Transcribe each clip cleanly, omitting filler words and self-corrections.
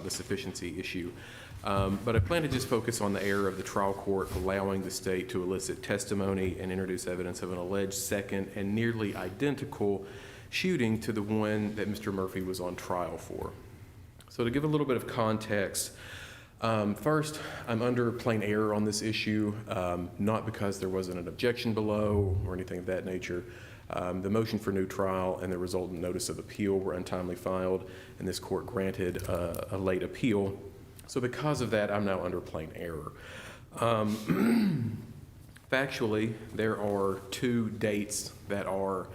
about the sufficiency issue. But I plan to just focus on the error of the trial court allowing the state to elicit testimony and introduce evidence of an alleged second and nearly identical shooting to the one that Mr. Murphy was on trial for. So to give a little bit of context, first, I'm under plain error on this issue, not because there wasn't an objection below or anything of that nature. The motion for new trial and the resultant notice of appeal were untimely filed, and this court granted a late appeal. So because of that, I'm now under plain error. Factually, there are two dates that are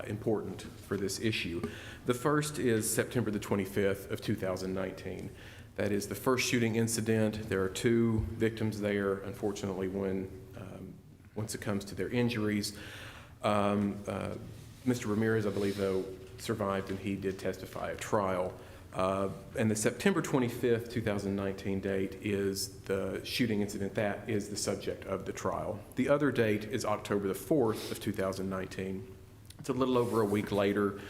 important for this issue. The first is September the 25th of 2019. That is the first shooting incident. There are two victims there. Unfortunately, once it comes to their injuries, Mr. Ramirez, I believe, though, survived, and he did testify at trial. And the September 25th, 2019 date is the shooting incident. That is the subject of the trial. The other date is October the 4th of 2019. It's a little over a week later.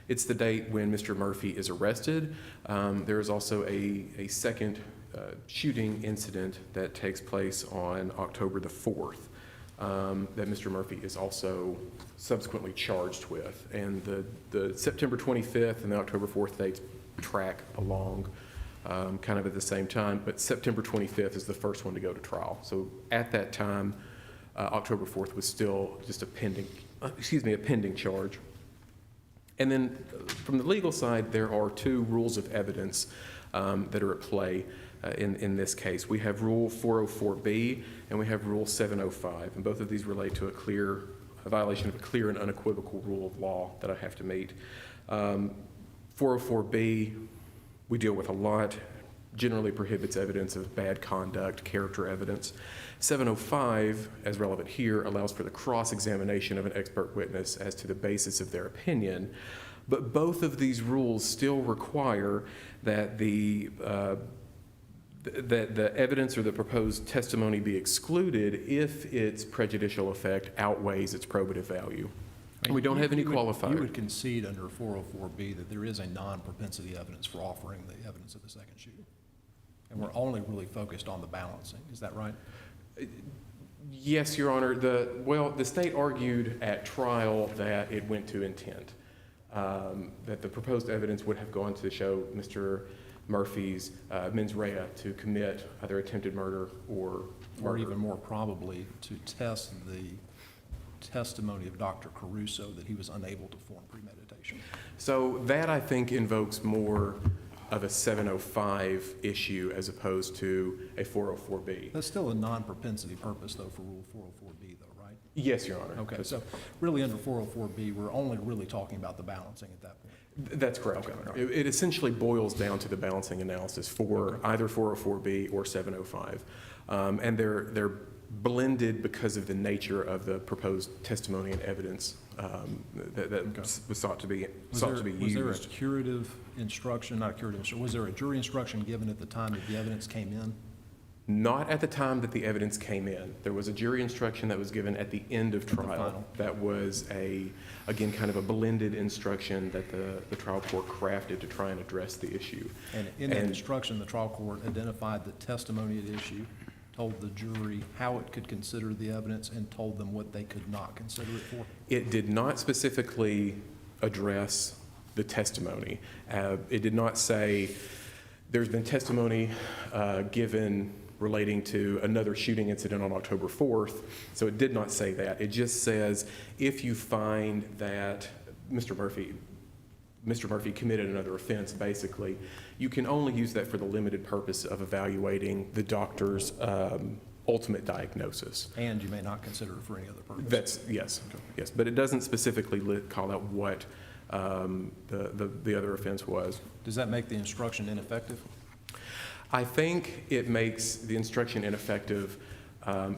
It's the date when Mr. Murphy is arrested. There is also a second shooting incident that takes place on October the 4th that Mr. Murphy is also subsequently charged with. And the September 25th and the October 4th dates track along kind of at the same time, but September 25th is the first one to go to trial. So at that time, October 4th was still just a pending charge. And then from the legal side, there are two rules of evidence that are at play in this case. We have Rule 404B and we have Rule 705, and both of these relate to a violation of a clear and unequivocal rule of law that I have to meet. 404B, we deal with a lot, generally prohibits evidence of bad conduct, character evidence. 705, as relevant here, allows for the cross-examination of an expert witness as to the basis of their opinion. But both of these rules still require that the evidence or the proposed testimony be excluded if its prejudicial effect outweighs its probative value. We don't have any qualifier. You would concede under 404B that there is a non-propensity evidence for offering the evidence of the second shooting. And we're only really focused on the balancing. Is that right? Yes, Your Honor. The state argued at trial that it went to intent, that the proposed evidence would have gone to show Mr. Murphy's mens rea to commit either attempted murder or murder. Or even more probably to test the testimony of Dr. Caruso that he was unable to form premeditation. So that, I think, invokes more of a 705 issue as opposed to a 404B. That's still a non-propensity purpose, though, for Rule 404B, though, right? Yes, Your Honor. Okay, so really under 404B, we're only really talking about the balancing at that point. That's correct, Your Honor. It essentially boils down to the balancing analysis for either 404B or 705. And they're blended because of the nature of the proposed testimony and evidence that was sought to be used. Was there a curative instruction, not a curative instruction, was there a jury instruction given at the time that the evidence came in? Not at the time that the evidence came in. There was a jury instruction that was given at the end of trial. That was again, kind of a blended instruction that the trial court crafted to try and address the issue. And in that instruction, the trial court identified the testimony at issue, told the jury how it could consider the evidence, and told them what they could not consider it for? It did not specifically address the testimony. It did not say there's been testimony given relating to another shooting incident on October 4th. So it did not say that. It just says if you find that Mr. Murphy committed another offense, basically, you can only use that for the limited purpose of evaluating the doctor's ultimate diagnosis. And you may not consider it for any other purpose. Yes, but it doesn't specifically call out what the other offense was. Does that make the instruction ineffective? I think it makes the instruction ineffective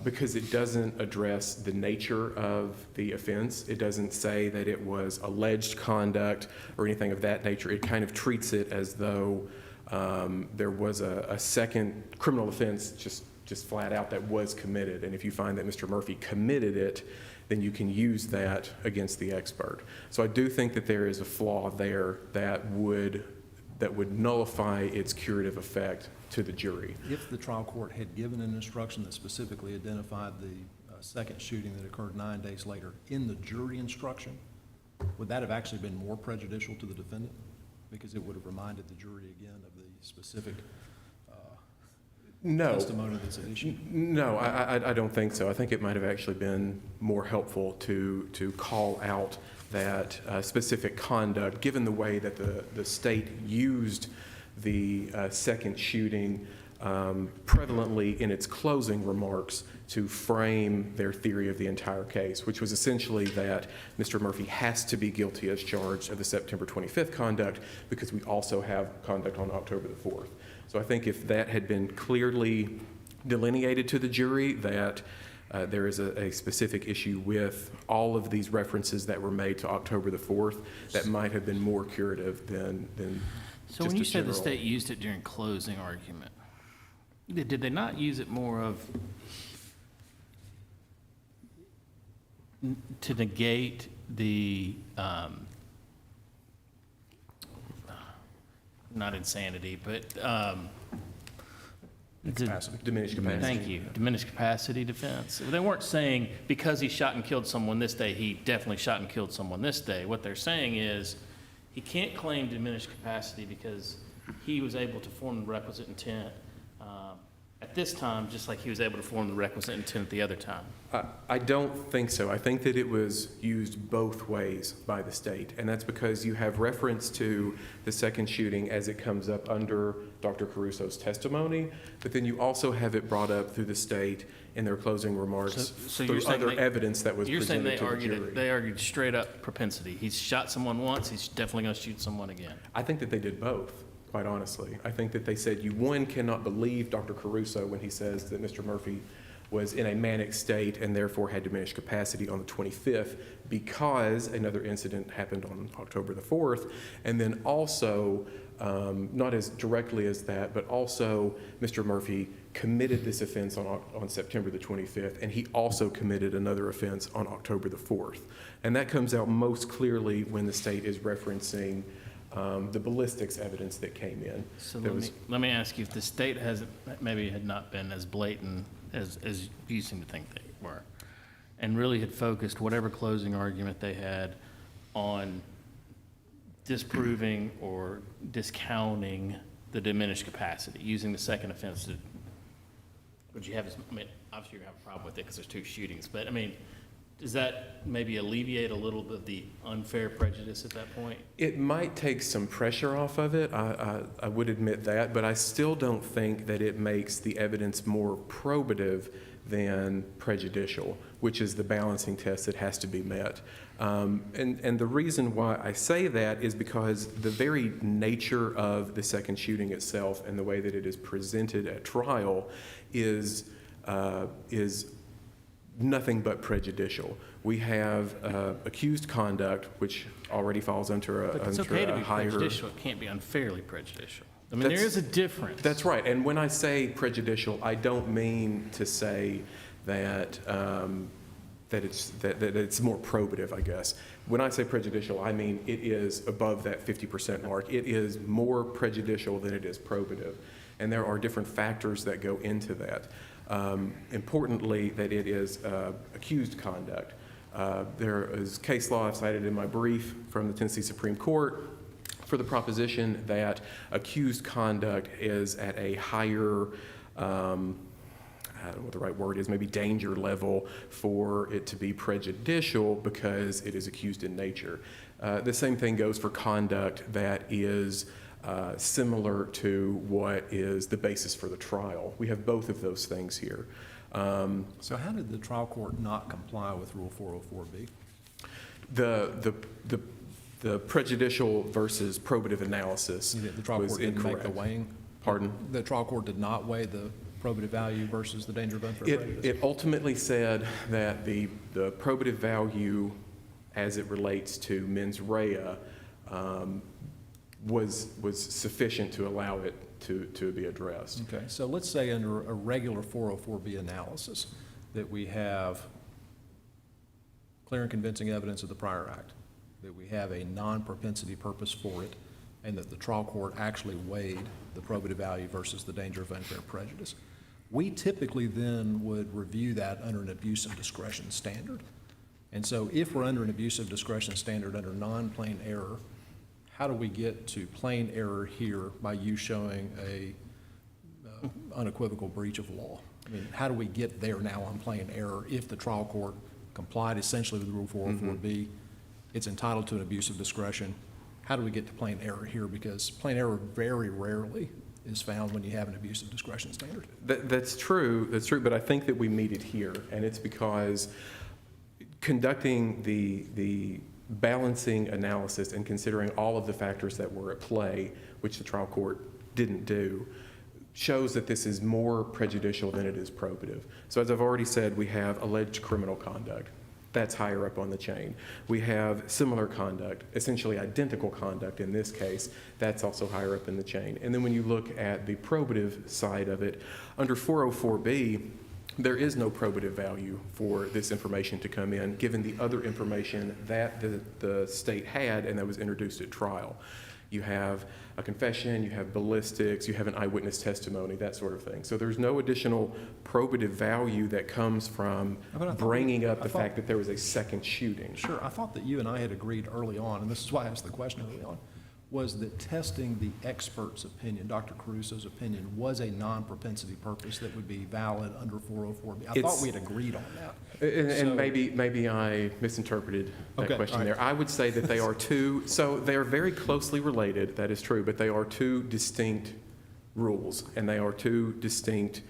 because it doesn't address the nature of the offense. It doesn't say that it was alleged conduct or anything of that nature. It kind of treats it as though there was a second criminal offense just flat out that was committed. And if you find that Mr. Murphy committed it, then you can use that against the expert. So I do think that there is a flaw there that would that would nullify its curative effect to the jury. If the trial court had given an instruction that specifically identified the second shooting that occurred 9 days later in the jury instruction, would that have actually been more prejudicial to the defendant? Because it would have reminded the jury again of the specific testimony that's at issue? No, I don't think so. I think it might have actually been more helpful to call out that specific conduct, given the way that the state used the second shooting prevalently in its closing remarks to frame their theory of the entire case, which was essentially that Mr. Murphy has to be guilty as charged of the September 25th conduct because we also have conduct on October the 4th. So I think if that had been clearly delineated to the jury, that there is a specific issue with all of these references that were made to October the 4th, that might have been more curative than So just when a you said the general- state used it during closing argument, did they not use it more of to negate the, not insanity, but, Capacity. diminished capacity. thank you, diminished capacity defense? They weren't saying because he shot and killed someone this day, he definitely shot and killed someone this day. What they're saying is he can't claim diminished capacity because he was able to form the requisite intent at this time, just like he was able to form the requisite intent at the other time. I don't think so. I think that it was used both ways by the state, and that's because you have reference to the second shooting as it comes up under Dr. Caruso's testimony, but then you also have it brought up through the state in their closing remarks So through you're saying other they- evidence that was You're saying presented they to the argued jury. it, they argued straight up propensity. He's shot someone once, he's definitely gonna shoot someone again. I think that they did both, quite honestly. I think that they said one cannot believe Dr. Caruso when he says that Mr. Murphy was in a manic state and therefore had diminished capacity on the 25th because another incident happened on October the 4th. And then also, not as directly as that, but also Mr. Murphy committed this offense on September the 25th, and he also committed another offense on October the 4th. And that comes out most clearly when the state is referencing the ballistics evidence that came in. So That was- let me ask you, if the state hasn't, maybe had not been as blatant as you seem to think they were, and really had focused whatever closing argument they had on disproving or discounting the diminished capacity, using the second offense to, would you have, I mean, obviously you're gonna have a problem with it because there's two shootings, but I mean, does that maybe alleviate a little bit of the unfair prejudice at that point? It might take some pressure off of it, I would admit that, but I still don't think that it makes the evidence more probative than prejudicial, which is the balancing test that has to be met. And the reason why I say that is because the very nature of the second shooting itself and the way that it is presented at trial is nothing but prejudicial. We have accused conduct, which already falls under But it's under okay to a be higher. prejudicial, it can't be unfairly prejudicial. I mean, there That's- is a difference. That's right. And when I say prejudicial, I don't mean to say that that it's more probative, I guess. When I say prejudicial, I mean it is above that 50% mark. It is more prejudicial than it is probative. And there are different factors that go into that. Importantly, that it is accused conduct. There is case law I've cited in my brief from the Tennessee Supreme Court for the proposition that accused conduct is at a higher, I don't know what the right word is, maybe danger level for it to be prejudicial because it is accused in nature. The same thing goes for conduct that is similar to what is the basis for the trial. We have both of those things here. So how did the trial court not comply with Rule 404B? The prejudicial versus probative analysis The trial was court didn't make the incorrect. weighing? Pardon? The trial court did not weigh the probative value versus the danger of unfair prejudice? It ultimately said that the probative value as it relates to mens rea was sufficient to allow it to be addressed. Okay, so let's say under a regular 404B analysis that we have clear and convincing evidence of the prior act, that we have a non-propensity purpose for it, and that the trial court actually weighed the probative value versus the danger of unfair prejudice. We typically then would review that under an abuse of discretion standard. And so if we're under an abuse of discretion standard under non-plain error, how do we get to plain error here by you showing a unequivocal breach of law? I mean, how do we get there now on plain error if the trial court complied essentially with Rule 404B? It's entitled to an abuse of discretion. How do we get to plain error here? Because plain error very rarely is found when you have an abuse of discretion standard. That's true, but I think that we meet it here, and it's because conducting the balancing analysis and considering all of the factors that were at play, which the trial court didn't do, shows that this is more prejudicial than it is probative. So as I've already said, we have alleged criminal conduct. That's higher up on the chain. We have similar conduct, essentially identical conduct in this case. That's also higher up in the chain. And then when you look at the probative side of it, under 404B, there is no probative value for this information to come in, given the other information that the state had and that was introduced at trial. You have a confession, you have ballistics, you have an eyewitness testimony, that sort of thing. So there's no additional probative value that comes from bringing up the fact that there was a second shooting. Sure, I thought that you and I had agreed early on, and this is why I asked the question early on, was that testing the expert's opinion, Dr. Caruso's opinion, was a non-propensity purpose that would be valid under 404B. I thought we had agreed on that. And maybe I misinterpreted that question there. I would say that they are two, so they are very closely related, that is true, but they are two distinct rules, and they are two distinct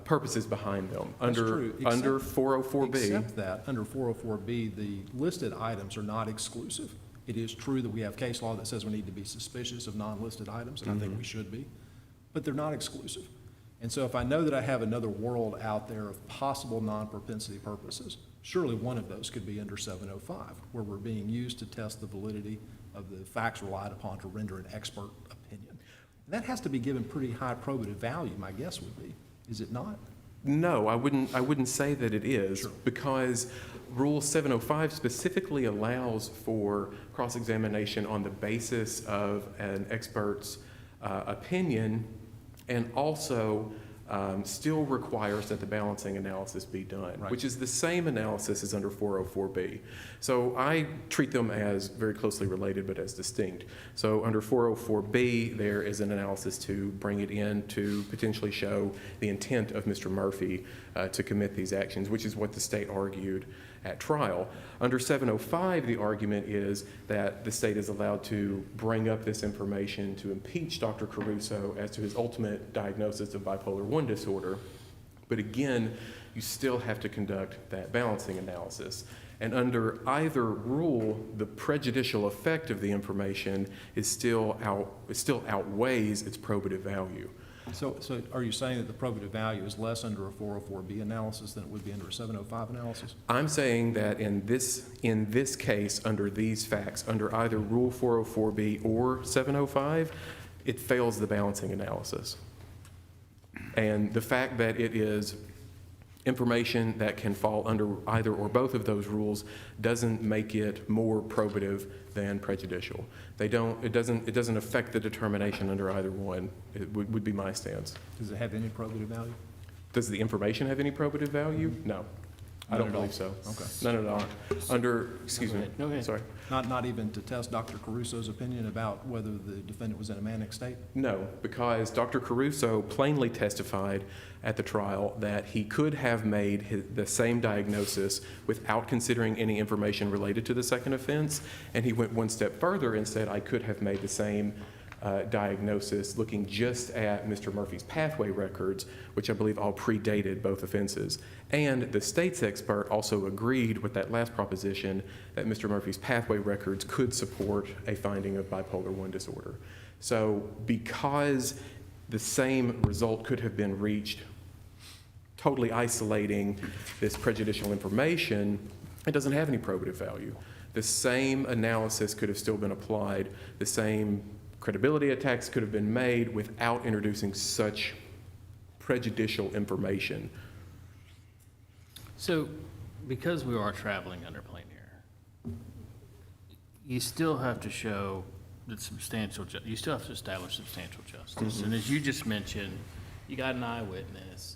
purposes behind them. Under 404B. Except that, under 404B, the listed items are not exclusive. It is true that we have case law that says we need to be suspicious of non-listed items, and I think we should be, but they're not exclusive. And so if I know that I have another world out there of possible non-propensity purposes, surely one of those could be under 705, where we're being used to test the validity of the facts relied upon to render an expert opinion. And that has to be given pretty high probative value, my guess would be, is it not? No, I wouldn't say that it is, Sure. because Rule 705 specifically allows for cross-examination on the basis of an expert's opinion, and also still requires that the balancing analysis be done, Right. which is the same analysis as under 404B. So I treat them as very closely related, but as distinct. So under 404B, there is an analysis to bring it in to potentially show the intent of Mr. Murphy to commit these actions, which is what the state argued at trial. Under 705, the argument is that the state is allowed to bring up this information to impeach Dr. Caruso as to his ultimate diagnosis of bipolar I disorder. But again, you still have to conduct that balancing analysis. And under either rule, the prejudicial effect of the information is still outweighs its probative value. So are you saying that the probative value is less under a 404B analysis than it would be under a 705 analysis? I'm saying that in this case, under these facts, under either Rule 404B or 705, it fails the balancing analysis. And the fact that it is information that can fall under either or both of those rules doesn't make it more probative than prejudicial. It doesn't affect the determination under either one. It would be my stance. Does it have any probative value? Does the information have any probative value? No, I don't believe so. Okay. None at all. Under, excuse me, Go ahead. sorry. Not even to test Dr. Caruso's opinion about whether the defendant was in a manic state? No, because Dr. Caruso plainly testified at the trial that he could have made the same diagnosis without considering any information related to the second offense, and he went one step further and said, I could have made the same diagnosis looking just at Mr. Murphy's pathway records, which I believe all predated both offenses. And the state's expert also agreed with that last proposition that Mr. Murphy's pathway records could support a finding of bipolar I disorder. So because the same result could have been reached totally isolating this prejudicial information, it doesn't have any probative value. The same analysis could have still been applied, the same credibility attacks could have been made without introducing such prejudicial information. So, because we are traveling under plain error, you still have to show the substantial, you still have to establish substantial justice. And as you just mentioned, you got an eyewitness.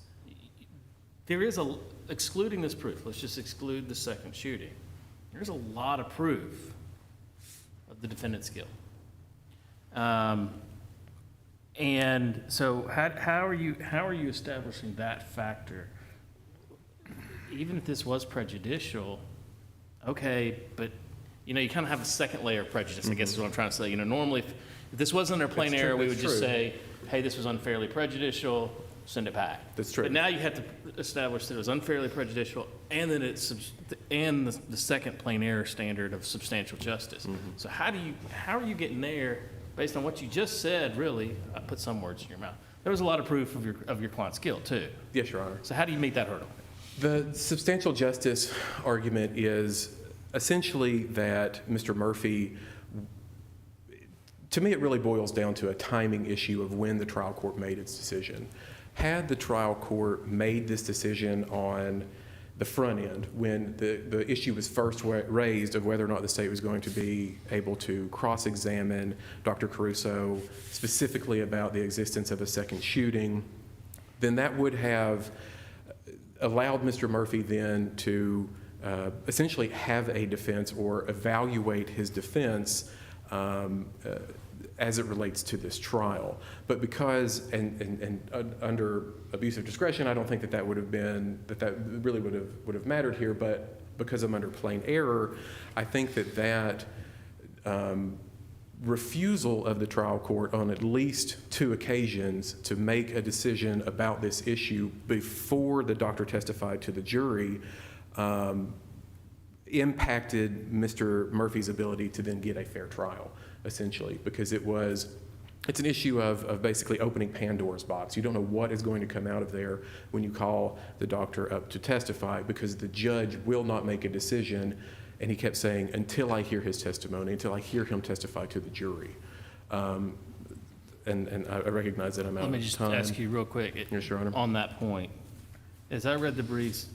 There is excluding this proof, let's just exclude the second shooting. There's a lot of proof of the defendant's guilt. And so how are you establishing that factor? Even if this was prejudicial, okay, but you kind of have a second layer of prejudice, I guess is what I'm trying to say. Normally if this wasn't under plain error, we would just say, hey, this was unfairly prejudicial, send it back. That's true. But now you have to establish that it was unfairly prejudicial, and then the second plain error standard of substantial justice. So how are you getting there based on what you just said? Really, I put some words in your mouth. There was a lot of proof of your client's guilt too. Yes, Your Honor. So how do you meet that hurdle? The substantial justice argument is essentially that Mr. Murphy, to me, it really boils down to a timing issue of when the trial court made its decision. Had the trial court made this decision on the front end, when the issue was first raised of whether or not the state was going to be able to cross-examine Dr. Caruso specifically about the existence of a second shooting, then that would have allowed Mr. Murphy then to essentially have a defense or evaluate his defense as it relates to this trial. But because, and under abuse of discretion, I don't think that would have been, that really would have mattered here, but because I'm under plain error, I think that refusal of the trial court on at least 2 occasions to make a decision about this issue before the doctor testified to the jury impacted Mr. Murphy's ability to then get a fair trial, essentially, because it's an issue of basically opening Pandora's box. You don't know what is going to come out of there when you call the doctor up to testify, because the judge will not make a decision. And he kept saying, until I hear his testimony, until I hear him testify to the jury. And I recognize that I'm out of time. Let me just ask you real quick. Yes, Your Honor. On that point, as I read the briefs,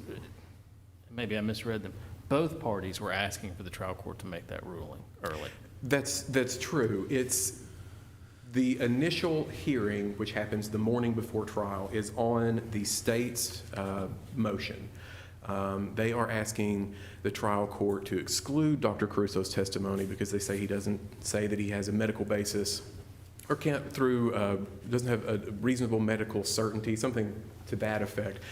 maybe I misread them, both parties were asking for the trial court to make that ruling early. That's true. It's the initial hearing, which happens the morning before trial, is on the state's motion. They are asking the trial court to exclude Dr. Caruso's testimony because they say he doesn't say that he has a medical basis or doesn't have a reasonable medical certainty, something to that effect,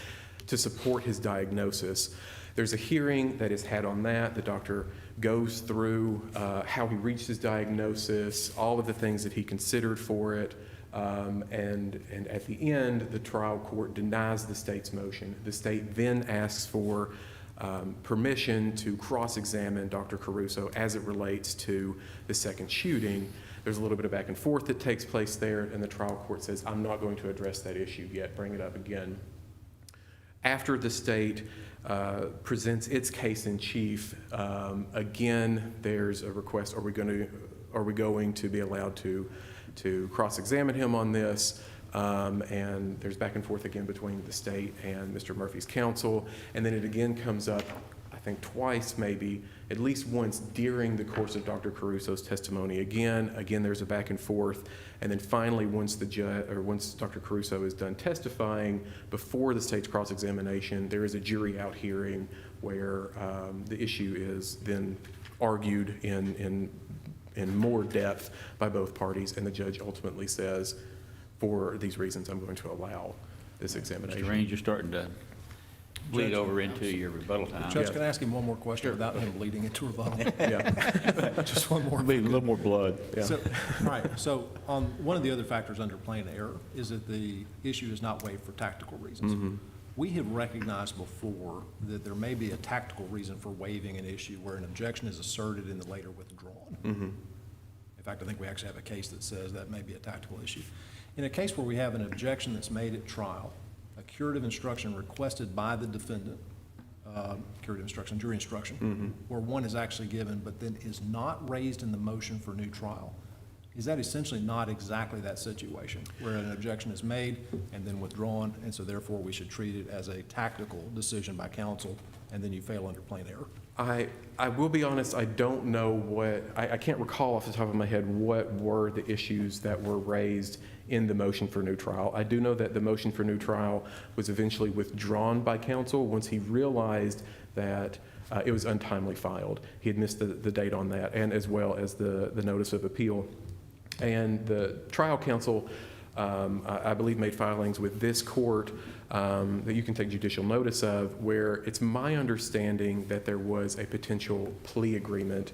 to support his diagnosis. There's a hearing that is had on that. The doctor goes through how he reached his diagnosis, all of the things that he considered for it, and at the end, the trial court denies the state's motion. The state then asks for permission to cross-examine Dr. Caruso as it relates to the second shooting. There's a little bit of back and forth that takes place there, and the trial court says, I'm not going to address that issue yet, bring it up again. After the state presents its case in chief, again, there's a request, are we going to be allowed to cross-examine him on this, and there's back and forth again between the state and Mr. Murphy's counsel, and then it again comes up, I think twice maybe, at least once during the course of Dr. Caruso's testimony. Again, there's a back and forth, and then finally once Dr. Caruso is done testifying before the state's cross-examination, there is a jury out hearing where the issue is then argued in more depth by both parties, and the judge ultimately says, for these reasons, I'm going to allow this examination. Mr. Raines, you're starting to bleed over into your rebuttal time. Judge, can I ask him one more question without him bleeding into rebuttal? Yeah. Just one more. Bleed a little more blood. Yeah. So, right, so one of the other factors under plain error is that the issue is not waived for tactical reasons. We have recognized before that there may be a tactical reason for waiving an issue where an objection is asserted and then later withdrawn. In fact, I think we actually have a case that says that may be a tactical issue. In a case where we have an objection that's made at trial, a curative instruction requested by the defendant, jury instruction, where one is actually given but then is not raised in the motion for new trial, is that essentially not exactly that situation where an objection is made and then withdrawn, and so therefore we should treat it as a tactical decision by counsel, and then you fail under plain error? I will be honest, I don't know I can't recall off the top of my head what were the issues that were raised in the motion for new trial. I do know that the motion for new trial was eventually withdrawn by counsel once he realized that it was untimely filed. He had missed the date on that, and as well as the notice of appeal. And the trial counsel, I believe, made filings with this court that you can take judicial notice of, where it's my understanding that there was a potential plea agreement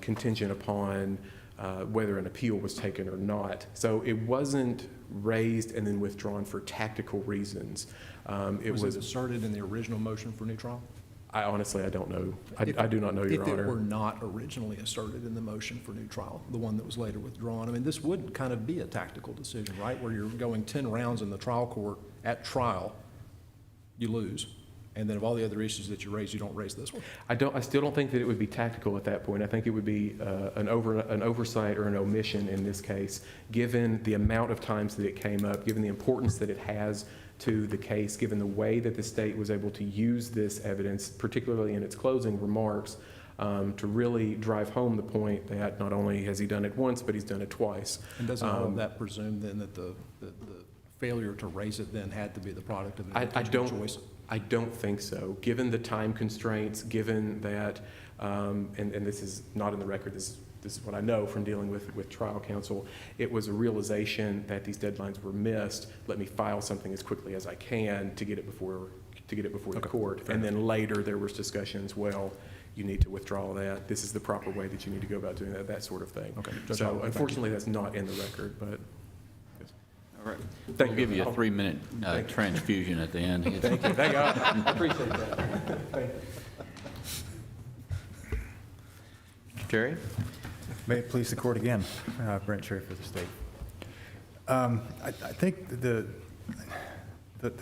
contingent upon whether an appeal was taken or not. So it wasn't raised and then withdrawn for tactical reasons. It Was it asserted in the original motion for new trial? I honestly, I don't know. I do not know, Your If it were Honor. not originally asserted in the motion for new trial, the one that was later withdrawn, I mean, this would kind of be a tactical decision, right? Where you're going 10 rounds in the trial court, at trial, you lose. And then of all the other issues that you raise, you don't raise this one. I still don't think that it would be tactical at that point. I think it would be an oversight or an omission in this case, given the amount of times that it came up, given the importance that it has to the case, given the way that the state was able to use this evidence, particularly in its closing remarks, to really drive home the point that not only has he done it once, but he's done it twice. And doesn't all of that presume then that the failure to raise it then had to be the product of an intentional choice? I don't think so. Given the time constraints, given that, and this is not in the record, this is what I know from dealing with trial counsel, it was a realization that these deadlines were missed. Let me file something as quickly as I can to get it before the court. And then later there was discussions, well, you need to withdraw that. This is the proper way that you need to go about doing that sort of thing. Okay. So unfortunately, that's not in the record, but. All right. Thank We'll you. give you a 3-minute transfusion at the end. Thank you. I appreciate that. Thank you. Terry? May it please the court again, Brent Cherry for the state. I think the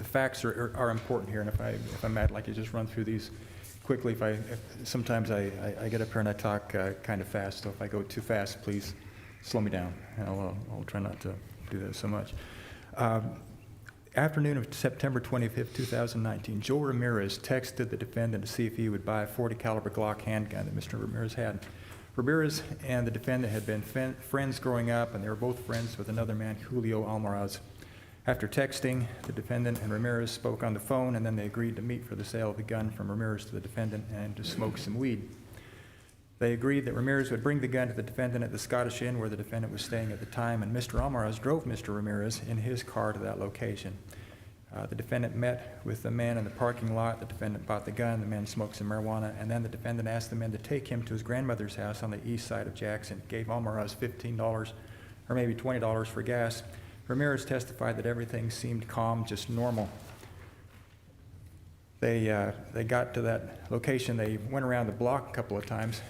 facts are important here, and if I'm I'd like to just run through these quickly. Sometimes I get up here and I talk kind of fast, so if I go too fast, please slow me down, and I'll try not to do that so much. Afternoon of September 25th, 2019, Joe Ramirez texted the defendant to see if he would buy a .40 caliber Glock handgun that Mr. Ramirez had. Ramirez and the defendant had been friends growing up, and they were both friends with another man, Julio Almaraz. After texting, the defendant and Ramirez spoke on the phone, and then they agreed to meet for the sale of the gun from Ramirez to the defendant and to smoke some weed. They agreed that Ramirez would bring the gun to the defendant at the Scottish Inn where the defendant was staying at the time, and Mr. Almaraz drove Mr. Ramirez in his car to that location. The defendant met with the man in the parking lot. The defendant bought the gun. The man smoked some marijuana, and then the defendant asked the men to take him to his grandmother's house on the east side of Jackson, gave Almaraz $15 or maybe $20 for gas. Ramirez testified that everything seemed calm, just normal. They got to that location. They went around the block a couple of times,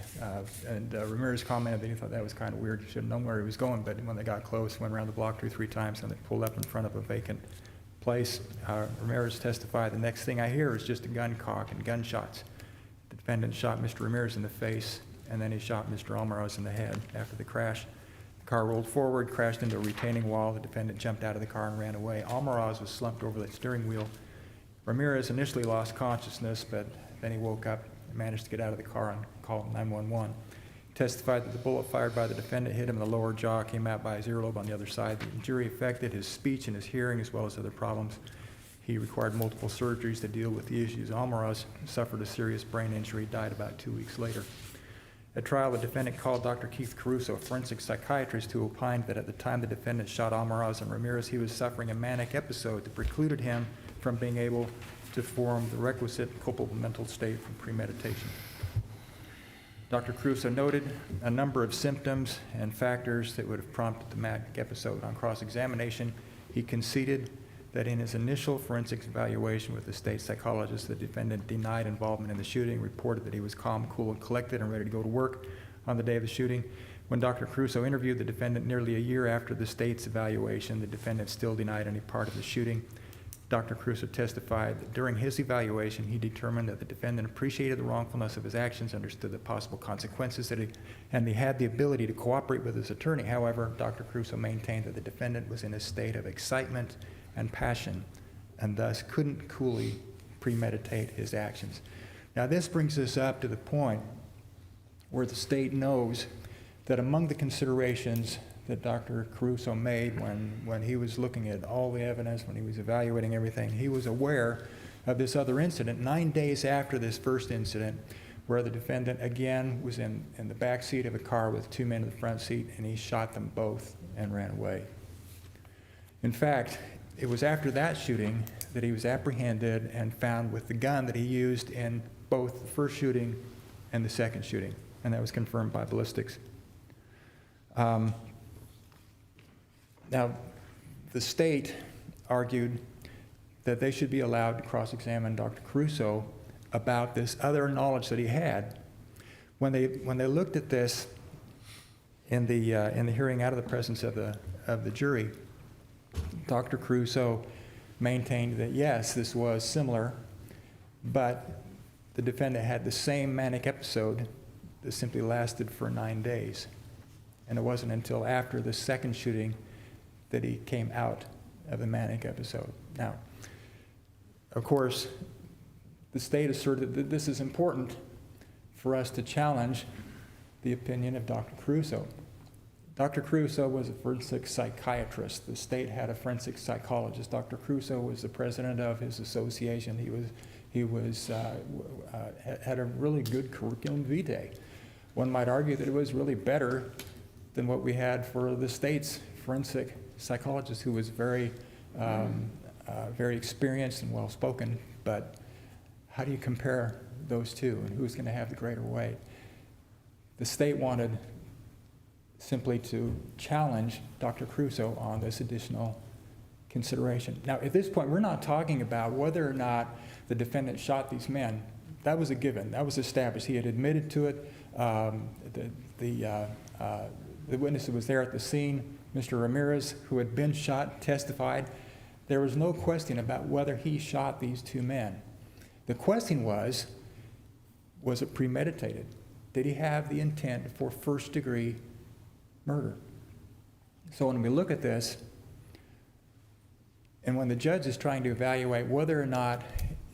and Ramirez commented that he thought that was kind of weird. He should have known where he was going, but when they got close, went around the block 2 or 3 times, and they pulled up in front of a vacant place. Ramirez testified, the next thing I hear is just a gun cock and gunshots. The defendant shot Mr. Ramirez in the face, and then he shot Mr. Almaraz in the head. After the crash, the car rolled forward, crashed into a retaining wall. The defendant jumped out of the car and ran away. Almaraz was slumped over the steering wheel. Ramirez initially lost consciousness, but then he woke up and managed to get out of the car and call 911. He testified that the bullet fired by the defendant hit him in the lower jaw, came out by his earlobe on the other side. The injury affected his speech and his hearing as well as other problems. He required multiple surgeries to deal with the issues. Almaraz suffered a serious brain injury, died about 2 weeks later. At trial, the defendant called Dr. Keith Caruso, a forensic psychiatrist, who opined that at the time the defendant shot Almaraz and Ramirez, he was suffering a manic episode that precluded him from being able to form the requisite culpable mental state from premeditation. Dr. Caruso noted a number of symptoms and factors that would have prompted the manic episode. On cross-examination, he conceded that in his initial forensic evaluation with the state psychologist, the defendant denied involvement in the shooting, reported that he was calm, cool, and collected and ready to go to work on the day of the shooting. When Dr. Caruso interviewed the defendant nearly a year after the state's evaluation, the defendant still denied any part of the shooting. Dr. Caruso testified that during his evaluation, he determined that the defendant appreciated the wrongfulness of his actions, understood the possible consequences, and he had the ability to cooperate with his attorney. However, Dr. Caruso maintained that the defendant was in a state of excitement and passion, and thus couldn't coolly premeditate his actions. Now, this brings us up to the point where the state knows that among the considerations that Dr. Caruso made when he was looking at all the evidence, when he was evaluating everything, he was aware of this other incident 9 days after this first incident, where the defendant again was in the back seat of a car with two men in the front seat, and he shot them both and ran away. In fact, it was after that shooting that he was apprehended and found with the gun that he used in both the first shooting and the second shooting, and that was confirmed by ballistics. Now, the state argued that they should be allowed to cross-examine Dr. Caruso about this other knowledge that he had. When they looked at this in the hearing out of the presence of the jury, Dr. Caruso maintained that yes, this was similar, but the defendant had the same manic episode that simply lasted for 9 days. And it wasn't until after the second shooting that he came out of the manic episode. Now, of course, the state asserted that this is important for us to challenge the opinion of Dr. Caruso. Dr. Caruso was a forensic psychiatrist. The state had a forensic psychologist. Dr. Caruso was the president of his association. He had a really good curriculum vitae. One might argue that it was really better than what we had for the state's forensic psychologist, who was very experienced and well-spoken. But how do you compare those two, and who's going to have the greater weight? The state wanted simply to challenge Dr. Caruso on this additional consideration. Now, at this point, we're not talking about whether or not the defendant shot these men. That was a given. That was established. He had admitted to it. The witness who was there at the scene, Mr. Ramirez, who had been shot, testified. There was no question about whether he shot these two men. The question was it premeditated? Did he have the intent for first-degree murder? So when we look at this, and when the judge is trying to evaluate whether or not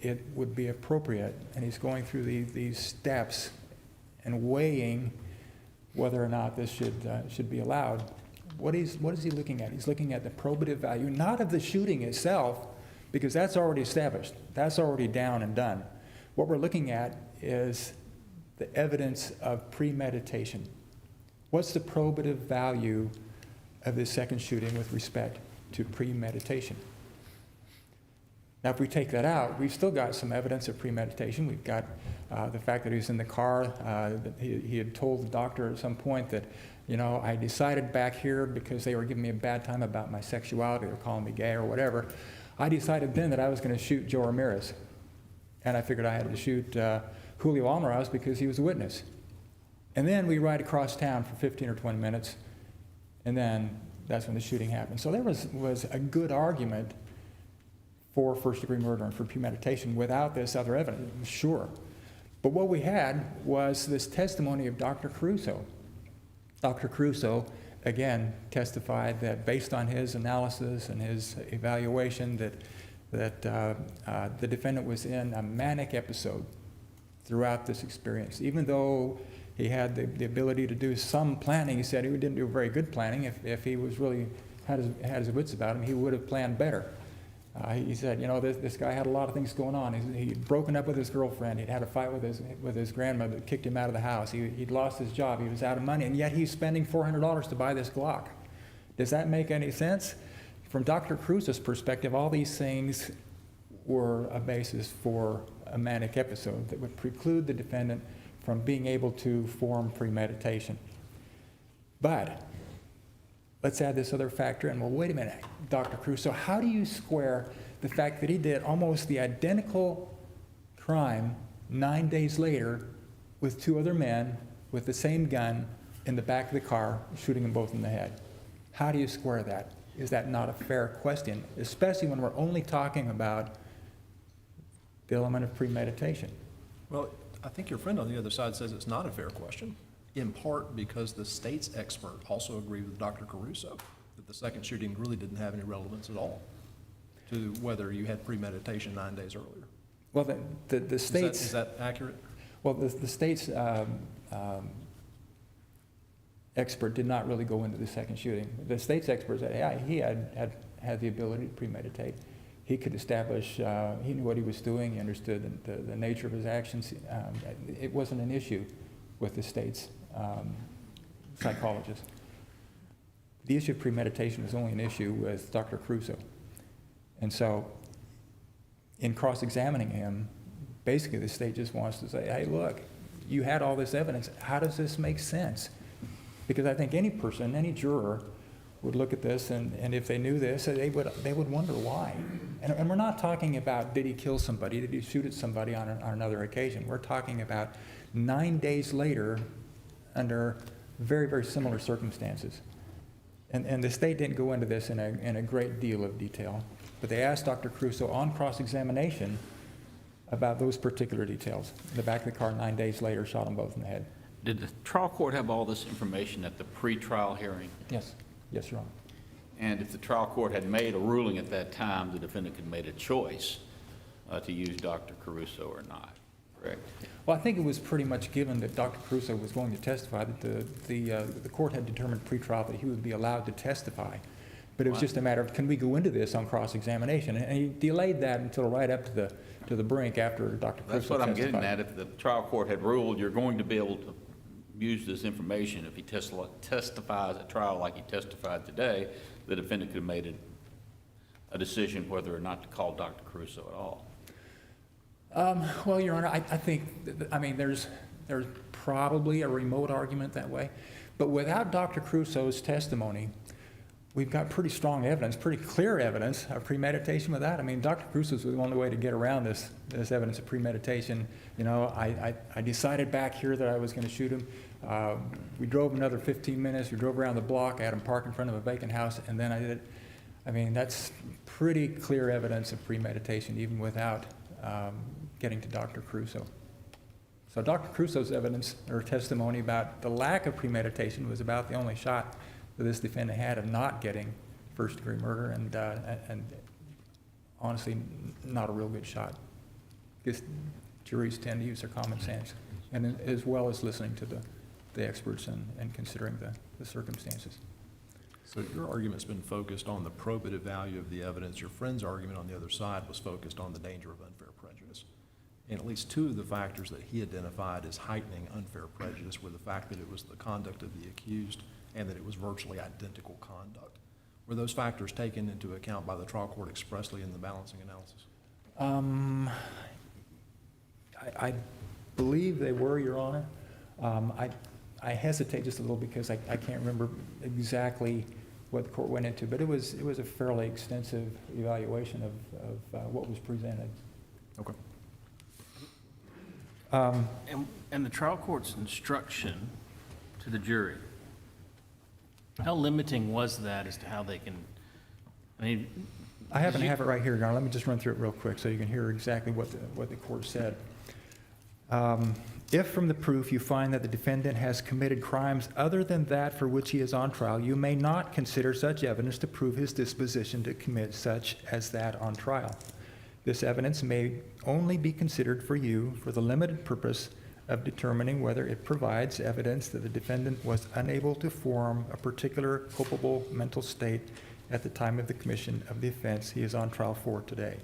it would be appropriate, and he's going through these steps and weighing whether or not this should be allowed, what is he looking at? He's looking at the probative value, not of the shooting itself, because that's already established. That's already down and done. What we're looking at is the evidence of premeditation. What's the probative value of this second shooting with respect to premeditation? Now, if we take that out, we've still got some evidence of premeditation. We've got the fact that he was in the car. That he had told the doctor at some point that, I decided back here because they were giving me a bad time about my sexuality, they were calling me gay or whatever. I decided then that I was going to shoot Joe Ramirez. And I figured I had to shoot Julio Almaraz because he was a witness. And then we ride across town for 15 or 20 minutes, and then that's when the shooting happened. So there was a good argument for first-degree murder and for premeditation without this other evidence, sure. But what we had was this testimony of Dr. Caruso. Dr. Caruso, again, testified that based on his analysis and his evaluation that the defendant was in a manic episode throughout this experience. Even though he had the ability to do some planning, he said he didn't do very good planning. If he was really had his wits about him, he would have planned better. He said, this guy had a lot of things going on. He'd broken up with his girlfriend. He'd had a fight with his grandmother that kicked him out of the house. He'd lost his job. He was out of money, and yet he's spending $400 to buy this Glock. Does that make any sense? From Dr. Caruso's perspective, all these things were a basis for a manic episode that would preclude the defendant from being able to form premeditation. But let's add this other factor, and well, wait a minute, Dr. Caruso, how do you square the fact that he did almost the identical crime 9 days later with two other men with the same gun in the back of the car, shooting them both in the head? How do you square that? Is that not a fair question, especially when we're only talking about the element of premeditation? Well, I think your friend on the other side says it's not a fair question, in part because the state's expert also agreed with Dr. Caruso that the second shooting really didn't have any relevance at all to whether you had premeditation 9 days earlier. Well, the state's... Is that accurate? Well, the state's expert did not really go into the second shooting. The state's expert said, yeah, he had the ability to premeditate. He could establish, he knew what he was doing, he understood the nature of his actions. It wasn't an issue with the state's psychologist. The issue of premeditation was only an issue with Dr. Crusoe. And so, in cross-examining him, basically the state just wants to say, hey, look, you had all this evidence. How does this make sense? Because I think any person, any juror, would look at this, and if they knew this, they would wonder why. And we're not talking about, did he kill somebody? Did he shoot at somebody on another occasion? We're talking about 9 days later under very, very similar circumstances. And the state didn't go into this in a great deal of detail, but they asked Dr. Crusoe on cross-examination about those particular details. In the back of the car 9 days later, shot them both in the head. Did the trial court have all this information at the pretrial hearing? Yes. Yes, Your Honor. And if the trial court had made a ruling at that time, the defendant could have made a choice to use Dr. Caruso or not, correct? Well, I think it was pretty much given that Dr. Crusoe was going to testify, that the court had determined pretrial that he would be allowed to testify. But it was just a matter of, can we go into this on cross-examination? And he delayed that until right up to the brink after Dr. Crusoe testified. That's what I'm getting at. If the trial court had ruled you're going to be able to use this information if he testifies at trial like he testified today, the defendant could have made a decision whether or not to call Dr. Caruso at all. Well, Your Honor, I think, I mean, there's probably a remote argument that way. But without Dr. Crusoe's testimony, we've got pretty strong evidence, pretty clear evidence of premeditation with that. I mean, Dr. Crusoe's the only way to get around this evidence of premeditation. You know, I decided back here that I was going to shoot him. We drove another 15 minutes. We drove around the block. I had him parked in front of a vacant house, and then I did it. I mean, that's pretty clear evidence of premeditation, even without getting to Dr. Crusoe. So Dr. Crusoe's evidence or testimony about the lack of premeditation was about the only shot that this defendant had of not getting first-degree murder, and honestly, not a real good shot. Because juries tend to use their common sense, and as well as listening to the experts and considering the circumstances. So your argument's been focused on the probative value of the evidence. Your friend's argument on the other side was focused on the danger of unfair prejudice. And at least two of the factors that he identified as heightening unfair prejudice were the fact that it was the conduct of the accused and that it was virtually identical conduct. Were those factors taken into account by the trial court expressly in the balancing analysis? I believe they were, Your Honor. I hesitate just a little because I can't remember exactly what the court went into, but it was a fairly extensive evaluation of what was presented. Okay. And the trial court's instruction to the jury, how limiting was that as to how they can, I mean... I happen to have it right here, Your Honor. Let me just run through it real quick so you can hear exactly what the court said. If from the proof you find that the defendant has committed crimes other than that for which he is on trial, you may not consider such evidence to prove his disposition to commit such as that on trial. This evidence may only be considered for you for the limited purpose of determining whether it provides evidence that the defendant was unable to form a particular culpable mental state at the time of the commission of the offense he is on trial for today.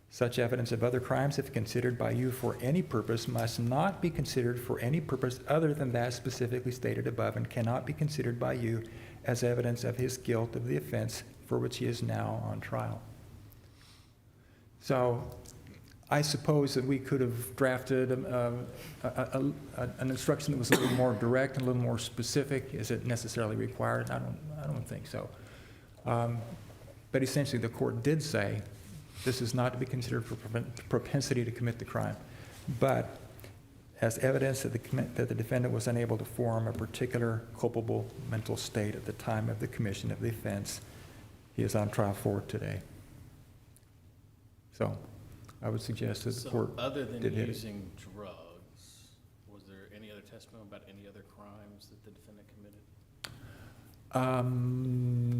Such evidence of other crimes, if considered by you for any purpose, must not be considered for any purpose other than that specifically stated above, and cannot be considered by you as evidence of his guilt of the offense for which he is now on trial. So I suppose that we could have drafted an instruction that was a little more direct and a little more specific. Is it necessarily required? I don't think so. But essentially the court did say this is not to be considered for propensity to commit the crime, but as evidence that the defendant was unable to form a particular culpable mental state at the time of the commission of the offense he is on trial for today. So I would suggest that the court other than did hit it. using drugs, was there any other testimony about any other crimes that the defendant committed?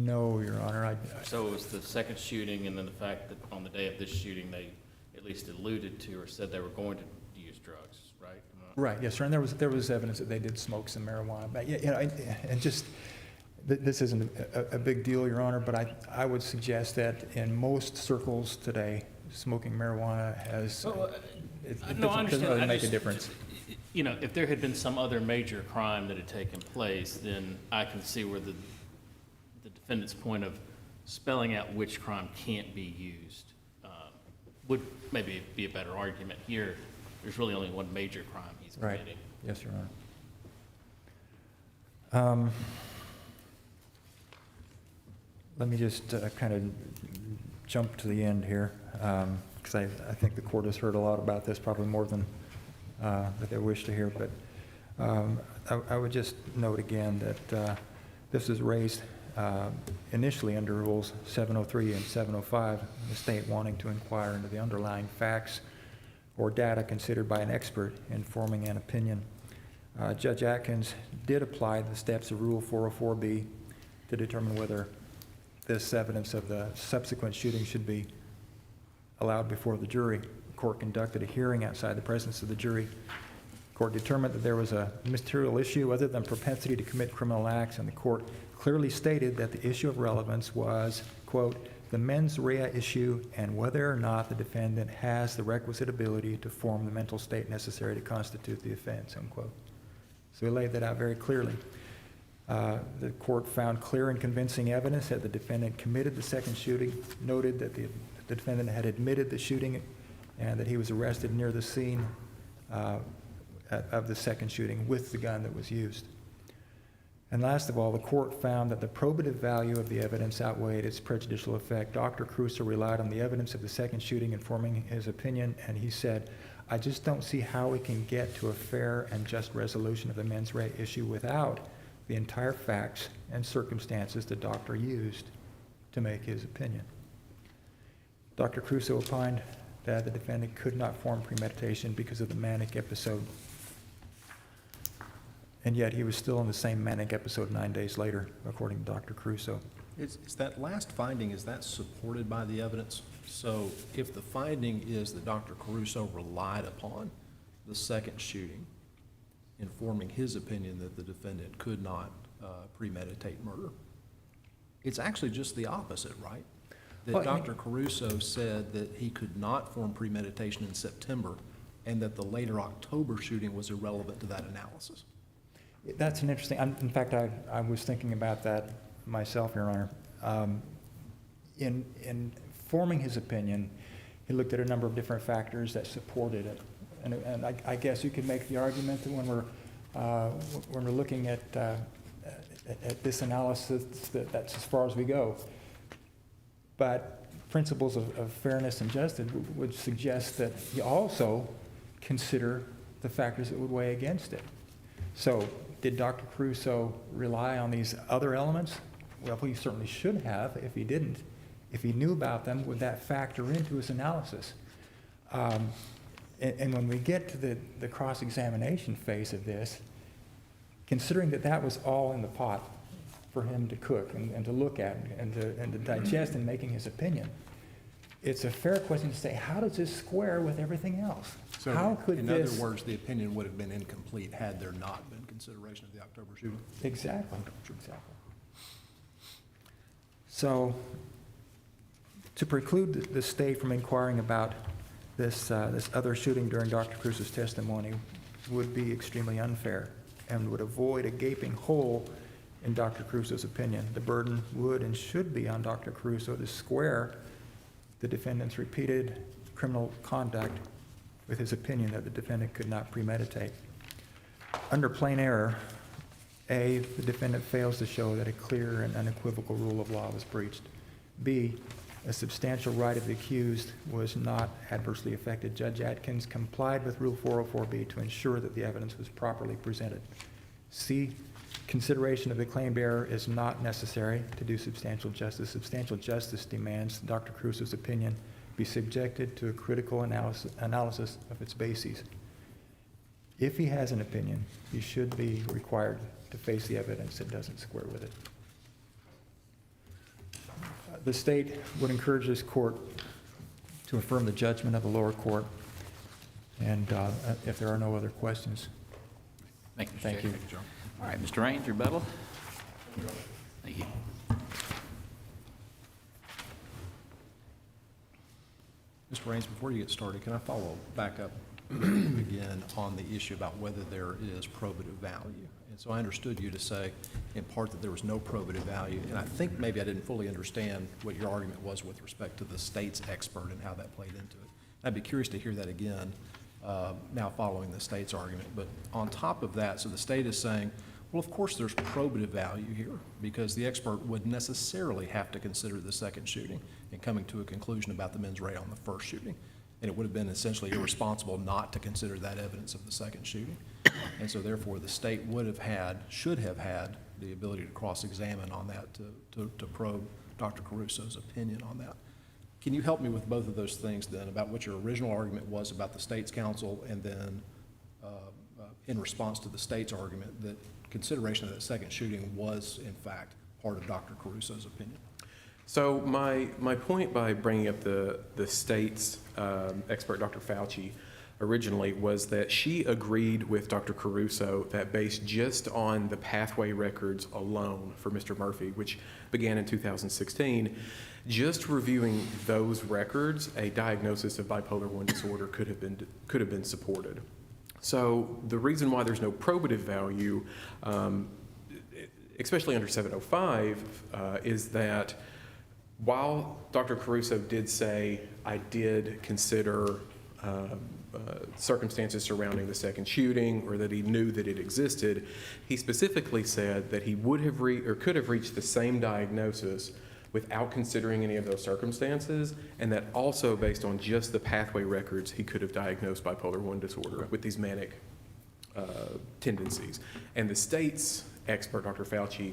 No, Your Honor. So it was the second shooting, and then the fact that on the day of this shooting, they at least alluded to or said they were going to use drugs, right? Right, yes, sir, and there was evidence that they did smoke some marijuana, but, you know, and just, this isn't a big deal, Your Honor, but I would suggest that in most circles today, smoking marijuana has, it No, I doesn't understand. really I make a just- difference. You know, if there had been some other major crime that had taken place, then I can see where the defendant's point of spelling out which crime can't be used would maybe be a better argument. Here, there's really only one major crime he's Right, committing. yes, Your Honor. Let me just kind of jump to the end here, because I think the court has heard a lot about this, probably more than that they wish to hear, but I would just note again that this is raised initially under Rules 703 and 705, the state wanting to inquire into the underlying facts or data considered by an expert in forming an opinion. Judge Atkins did apply the steps of Rule 404B to determine whether this evidence of the subsequent shooting should be allowed before the jury. The court conducted a hearing outside the presence of the jury. The court determined that there was a material issue other than propensity to commit criminal acts, and the court clearly stated that the issue of relevance was, quote, the mens rea issue and whether or not the defendant has the requisite ability to form the mental state necessary to constitute the offense, unquote. So we laid that out very clearly. The court found clear and convincing evidence that the defendant committed the second shooting, noted that the defendant had admitted the shooting and that he was arrested near the scene of the second shooting with the gun that was used. And last of all, the court found that the probative value of the evidence outweighed its prejudicial effect. Dr. Crusoe relied on the evidence of the second shooting in forming his opinion, and he said, I just don't see how we can get to a fair and just resolution of the mens rea issue without the entire facts and circumstances the doctor used to make his opinion. Dr. Crusoe opined that the defendant could not form premeditation because of the manic episode, and yet he was still in the same manic episode 9 days later, according to Dr. Crusoe. Is that last finding, is that supported by the evidence? So if the finding is that Dr. Caruso relied upon the second shooting in forming his opinion that the defendant could not premeditate murder, it's actually just the opposite, right? That Well, Dr. Caruso said that he could not form premeditation in September and that the later October shooting was irrelevant to that analysis. That's an interesting, in fact, I was thinking about that myself, Your Honor. In forming his opinion, he looked at a number of different factors that supported it. And I guess you could make the argument that when we're looking at this analysis, that's as far as we go. But principles of fairness and justice would suggest that you also consider the factors that would weigh against it. So did Dr. Crusoe rely on these other elements? Well, he certainly should have. If he didn't, if he knew about them, would that factor into his analysis? And when we get to the cross-examination phase of this, considering that that was all in the pot for him to cook and to look at and to digest in making his opinion, it's a fair question to say, how does this square with everything else? So How could in this? other words, the opinion would have been incomplete had there not been consideration of the October shooting? Exactly, exactly. So, to preclude the state from inquiring about this other shooting during Dr. Crusoe's testimony would be extremely unfair and would avoid a gaping hole in Dr. Crusoe's opinion. The burden would and should be on Dr. Crusoe to square the defendant's repeated criminal conduct with his opinion that the defendant could not premeditate. Under plain error, A, the defendant fails to show that a clear and unequivocal rule of law was breached. B, a substantial right of the accused was not adversely affected. Judge Atkins complied with Rule 404B to ensure that the evidence was properly presented. C, consideration of the claimed error is not necessary to do substantial justice. Substantial justice demands Dr. Crusoe's opinion be subjected to a critical analysis of its bases. If he has an opinion, he should be required to face the evidence that doesn't square with it. The state would encourage this court to affirm the judgment of the lower court. And if there are no other questions, Thank you, Mr. thank Chair. you. All right, Mr. Raines, rebuttal? Thank you. Mr. Raines, before you get started, can I follow back up again on the issue about whether there is probative value? And so I understood you to say in part that there was no probative value, and I think maybe I didn't fully understand what your argument was with respect to the state's expert and how that played into it. I'd be curious to hear that again, now following the state's argument. But on top of that, so the state is saying, well, of course there's probative value here because the expert would necessarily have to consider the second shooting and coming to a conclusion about the mens rea on the first shooting. And it would have been essentially irresponsible not to consider that evidence of the second shooting. And so therefore, the state should have had the ability to cross-examine on that to probe Dr. Caruso's opinion on that. Can you help me with both of those things then, about what your original argument was about the state's counsel, and then in response to the state's argument that consideration of that second shooting was, in fact, part of Dr. Caruso's opinion? So my point by bringing up the state's expert, Dr. Fauci, originally was that she agreed with Dr. Caruso that based just on the pathway records alone for Mr. Murphy, which began in 2016, just reviewing those records, a diagnosis of bipolar I disorder could have been supported. So the reason why there's no probative value, especially under 705, is that while Dr. Caruso did say, I did consider circumstances surrounding the second shooting, or that he knew that it existed, he specifically said that he would have could have reached the same diagnosis without considering any of those circumstances, and that also based on just the pathway records, he could have diagnosed bipolar I disorder with these manic tendencies. And the state's expert, Dr. Fauci,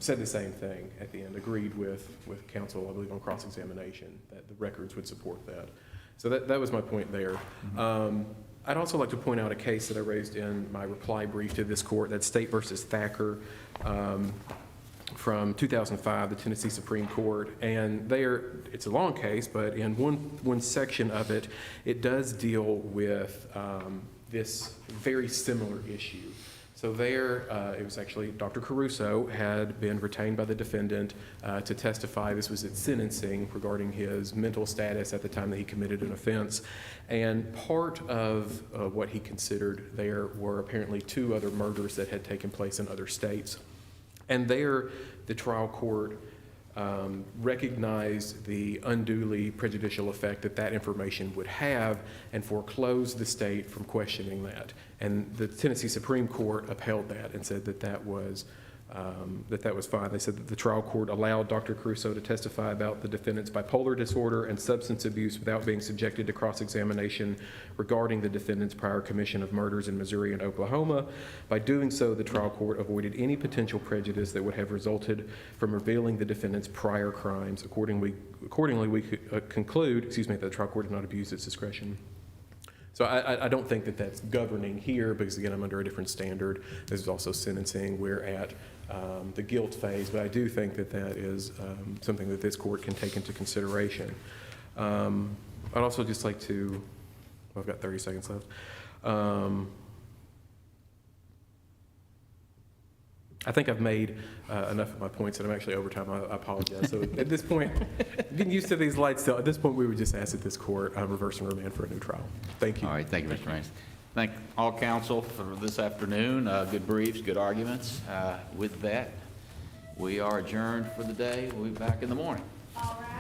said the same thing at the end, agreed with counsel, I believe, on cross-examination, that the records would support that. So that was my point there. I'd also like to point out a case that I raised in my reply brief to this court, that's State versus Thacker, from 2005, the Tennessee Supreme Court. And it's a long case, but in one section of it, it does deal with this very similar issue. So it was actually Dr. Caruso had been retained by the defendant to testify. This was at sentencing regarding his mental status at the time that he committed an offense. And part of what he considered there were apparently 2 other murders that had taken place in other states. And there, the trial court recognized the unduly prejudicial effect that information would have and foreclosed the state from questioning that. And the Tennessee Supreme Court upheld that and said that was fine. They said that the trial court allowed Dr. Caruso to testify about the defendant's bipolar disorder and substance abuse without being subjected to cross-examination regarding the defendant's prior commission of murders in Missouri and Oklahoma. By doing so, the trial court avoided any potential prejudice that would have resulted from revealing the defendant's prior crimes. Accordingly, we could conclude, that the trial court did not abuse its discretion. So I don't think that that's governing here because, again, I'm under a different standard. This is also sentencing. We're at the guilt phase, but I do think that is something that this court can take into consideration. I'd also just like to, I've got 30 seconds left. I think I've made enough of my points that I'm actually over time. I apologize. So at this point, getting used to these lights still, at this point we would just ask that this court reverse and remand for a new trial. Thank you. All right, thank you, Mr. Raines. Thank all counsel for this afternoon. Good briefs, good arguments. With that, we are adjourned for the day. We'll be back in the morning. All right.